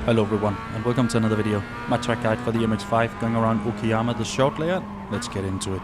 Hello everyone and welcome to another video. My track guide for the MX5 going around Okayama, the short layout. Let's get into it.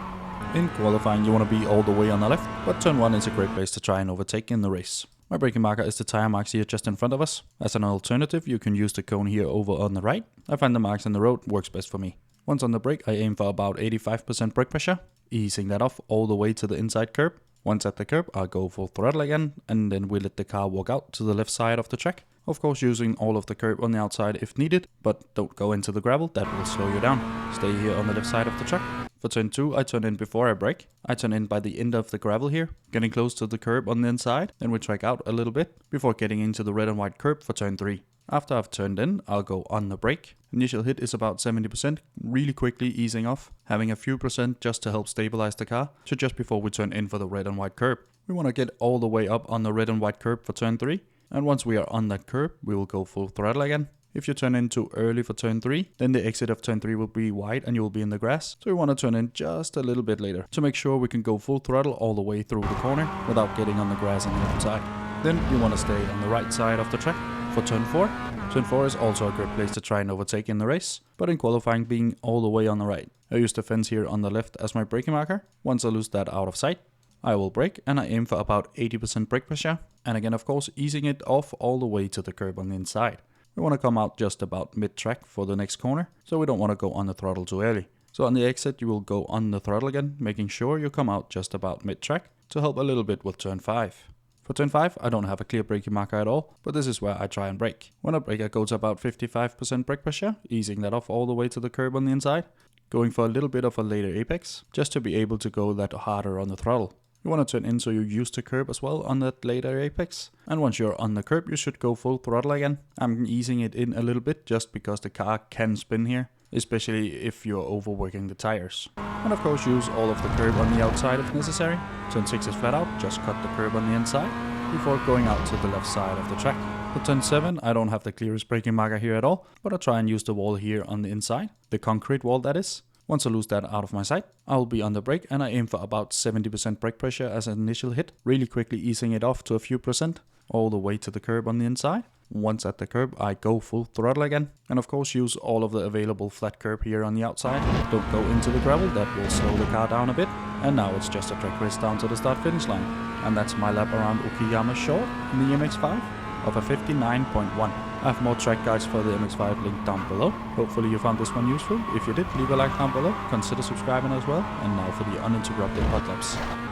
In qualifying you want to be all the way on the left, but turn 1 is a great place to try and overtake in the race. My braking marker is the tire marks here just in front of us. As an alternative you can use the cone here over on the right. I find the marks in the road works best for me. Once on the brake I aim for about 85% brake pressure, easing that off all the way to the inside curb. Once at the curb I'll go full throttle again and then we let the car walk out to the left side of the track. Of course using all of the curb on the outside if needed, but don't go into the gravel, that will slow you down. Stay here on the left side of the track. For turn 2 I turn in before I brake. I turn in by the end of the gravel here, getting close to the curb on the inside, then we track out a little bit before getting into the red and white curb for turn 3. After I've turned in, I'll go on the brake. Initial hit is about 70%, really quickly easing off, having a few percent just to help stabilize the car, to just before we turn in for the red and white curb. We want to get all the way up on the red and white curb for turn 3, and once we are on that curb, we will go full throttle again. If you turn in too early for turn 3, then the exit of turn 3 will be wide and you will be in the grass, so we want to turn in just a little bit later, to make sure we can go full throttle all the way through the corner, without getting on the grass on the outside. Then you want to stay on the right side of the track for turn 4. Turn 4 is also a great place to try and overtake in the race, but in qualifying being all the way on the right. I use the fence here on the left as my braking marker. Once I lose that out of sight, I will brake and I aim for about 80% brake pressure, and again of course easing it off all the way to the curb on the inside. We want to come out just about mid-track for the next corner, so we don't want to go on the throttle too early. So on the exit you will go on the throttle again, making sure you come out just about mid-track to help a little bit with turn 5. For turn 5 I don't have a clear braking marker at all, but this is where I try and brake. When I brake I go to about 55% brake pressure, easing that off all the way to the curb on the inside, going for a little bit of a later apex, just to be able to go that harder on the throttle. You want to turn in so you use the curb as well on that later apex, and once you're on the curb you should go full throttle again. I'm easing it in a little bit just because the car can spin here, especially if you're overworking the tires. And of course use all of the curb on the outside if necessary. Turn 6 is flat out, just cut the curb on the inside before going out to the left side of the track. For turn 7 I don't have the clearest braking marker here at all, but I try and use the wall here on the inside, the concrete wall that is. Once I lose that out of my sight, I will be on the brake and I aim for about 70% brake pressure as an initial hit, really quickly easing it off to a few percent, all the way to the curb on the inside. Once at the curb, I go full throttle again, and of course use all of the available flat curb here on the outside. Don't go into the gravel, that will slow the car down a bit. And now it's just a track race down to the start finish line. And that's my lap around Okayama short in the MX5 of a 59.1. I have more track guides for the MX5 linked down below. Hopefully you found this one useful. If you did, leave a like down below, consider subscribing as well. And now for the uninterrupted pod laps.